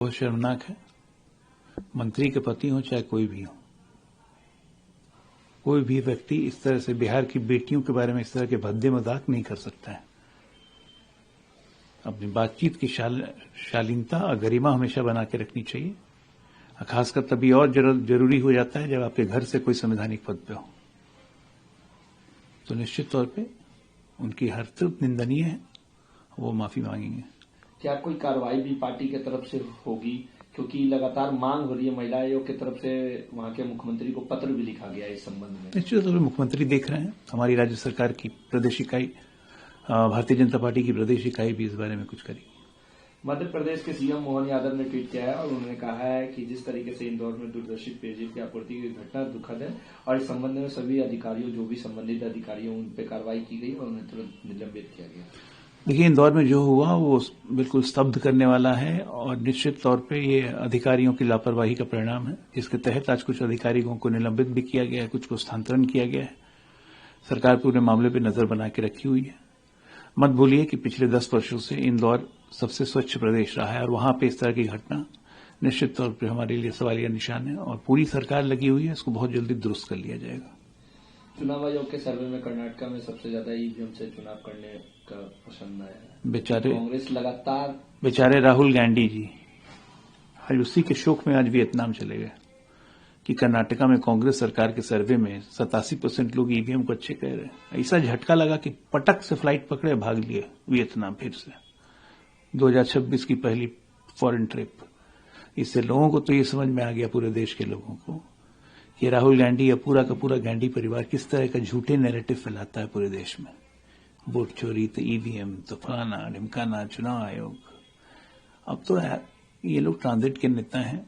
बहुत शर्मनाक है। मंत्री के पति हो चाहे कोई भी हो, कोई भी व्यक्ति इस तरह से बिहार की बेटियों के बारे में इस तरह के भद्दे मजाक नहीं कर सकता है। अपनी बातचीत की शालीनता और गरिमा हमेशा बना के रखनी चाहिए। खासकर तभी और जरूरी हो जाता है जब आपके घर से कोई संवैधानिक पद पे हो, तो निश्चित तौर पे उनकी हरकत निंदनीय है, वो माफी मांगेंगे। क्या कोई कार्रवाई भी पार्टी की तरफ से होगी, क्योंकि लगातार मांग हो रही है, महिला आयोग की तरफ से वहां के मुख्यमंत्री को पत्र भी लिखा गया है इस संबंध में? निश्चित तौर पर मुख्यमंत्री देख रहे हैं, हमारी राज्य सरकार की प्रदेश इकाई भारतीय जनता पार्टी की प्रदेश इकाई भी इस बारे में कुछ करेगी। मध्य प्रदेश के सीएम मोहन यादव ने ट्वीट किया है और उन्होंने कहा है कि जिस तरीके से इंदौर में दूरदर्शी पेयजल की आपूर्ति की घटना दुखद है और इस संबंध में सभी अधिकारियों, जो भी संबंधित अधिकारी उन पर कार्रवाई की गई और उन्हें तुरंत निलंबित किया गया। देखिए, इंदौर में जो हुआ वो बिल्कुल स्तब्ध करने वाला है और निश्चित तौर पे ये अधिकारियों की लापरवाही का परिणाम है, जिसके तहत आज कुछ अधिकारियों को निलंबित भी किया गया है, कुछ को स्थानांतरण किया गया है। सरकार पूरे मामले पे नजर बना के रखी हुई है। मत भूलिए कि पिछले 10 वर्षों से इंदौर सबसे स्वच्छ प्रदेश रहा है और वहां पे इस तरह की घटना निश्चित तौर पर हमारे लिए सवालिया निशान है और पूरी सरकार लगी हुई है, इसको बहुत जल्दी दुरुस्त कर लिया जाएगा। चुनाव आयोग के सर्वे में कर्नाटक में सबसे ज्यादा ईवीएम से चुनाव करने का पसंद आया है। बेचारे कांग्रेस लगातार बेचारे राहुल गांधी जी आज उसी के शोक में आज वियतनाम चले गए कि कर्नाटका में कांग्रेस सरकार के सर्वे में 87% लोग ईवीएम को अच्छे कह रहे हैं। ऐसा झटका लगा कि पटक से फ्लाइट पकड़े भाग लिए वियतनाम फिर से 2026 की पहली फॉरेन ट्रिप। इससे लोगों को तो ये समझ में आ गया, पूरे देश के लोगों को, कि राहुल गांधी या पूरा का पूरा गांधी परिवार किस तरह का झूठे नैरेटिव फैलाता है पूरे देश में। वोट चोरी तो ईवीएम तो फलाना ढिमकाना, चुनाव आयोग। अब तो ये लोग ट्रांजिट के नेता हैं,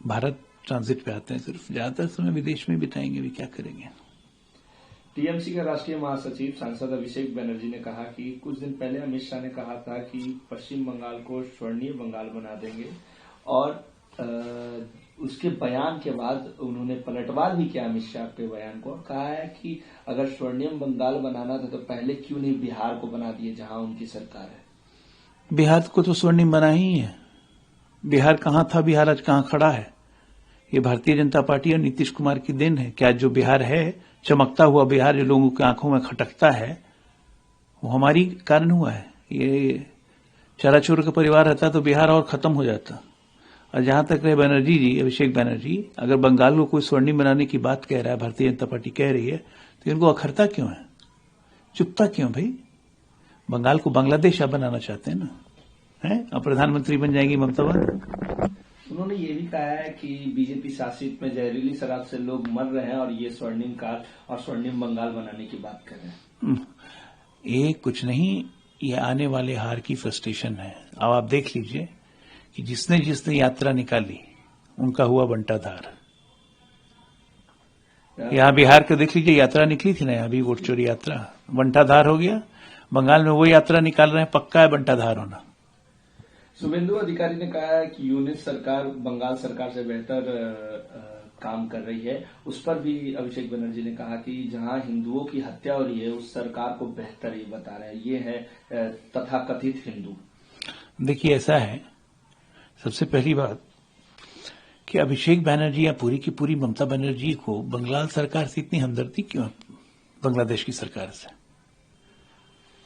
भारत ट्रांजिट पे आते हैं, सिर्फ ज्यादातर समय विदेश में बिताएंगे भी, क्या करेंगे। टीएमसी के राष्ट्रीय महासचिव सांसद अभिषेक बनर्जी ने कहा कि कुछ दिन पहले अमित शाह ने कहा था कि पश्चिम बंगाल को स्वर्णीय बंगाल बना देंगे और उसके बयान के बाद उन्होंने पलटवार भी किया अमित शाह के बयान को और कहा है कि अगर स्वर्णिम बंगाल बनाना था तो पहले क्यों नहीं बिहार को बना दिए जहां उनकी सरकार है। बिहार को तो स्वर्णिम बना ही है। बिहार कहां था, बिहार आज कहां खड़ा है। ये भारतीय जनता पार्टी और नीतीश कुमार की देन है कि आज जो बिहार है, चमकता हुआ बिहार जो लोगों की आंखों में खटकता है, वो हमारी कारण हुआ है। ये चराचूर का परिवार रहता तो बिहार और खत्म हो जाता। और जहां तक रहे बनर्जी जी, अभिषेक बनर्जी, अगर बंगाल को कोई स्वर्णिम बनाने की बात कह रहा है, भारतीय जनता पार्टी कह रही है, तो इनको अखरता क्यों है, चुपता क्यों भाई? बंगाल को बांग्लादेश आप बनाना चाहते हैं ना, है? अब प्रधानमंत्री बन जाएंगी ममता बनर्जी। उन्होंने ये भी कहा है कि बीजेपी शासित में जहरीली शराब से लोग मर रहे हैं और ये स्वर्णिम काल और स्वर्णिम बंगाल बनाने की बात कर रहे हैं। ये कुछ नहीं, ये आने वाले हार की फ्रस्ट्रेशन है। अब आप देख लीजिए कि जिसने जिसने यात्रा निकाली उनका हुआ बंटाधार। यहाँ बिहार के देख लीजिए, यात्रा निकली थी ना, यहाँ भी वोट चोरी यात्रा, बंटाधार हो गया। बंगाल में वो यात्रा निकाल रहे हैं, पक्का है बंटाधार होना। शुभेंदु अधिकारी ने कहा है कि यूनिट सरकार बंगाल सरकार से बेहतर काम कर रही है। उस पर भी अभिषेक बनर्जी ने कहा कि जहां हिंदुओं की हत्या हो रही है उस सरकार को बेहतर ही बता रहे हैं। ये है तथाकथित हिंदू। देखिए, ऐसा है, सबसे पहली बात कि अभिषेक बनर्जी या पूरी की पूरी ममता बनर्जी को बंगाल सरकार से इतनी हमदर्दी क्यों, बांग्लादेश की सरकार से?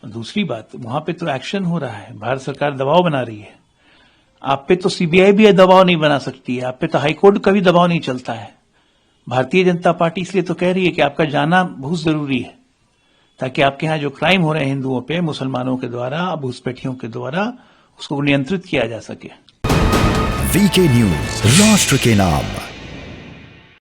और दूसरी बात, वहां पे तो एक्शन हो रहा है, भारत सरकार दबाव बना रही है। आप पे तो सीबीआई भी दबाव नहीं बना सकती है, आप पे तो हाईकोर्ट का भी दबाव नहीं चलता है। भारतीय जनता पार्टी इसलिए तो कह रही है कि आपका जाना बहुत जरूरी है, ताकि आपके यहाँ जो क्राइम हो रहे हैं हिंदुओं पे, मुसलमानों के द्वारा, घुसपैठियों के द्वारा, उसको नियंत्रित किया जा सके। वीके न्यूज, राष्ट्र के नाम।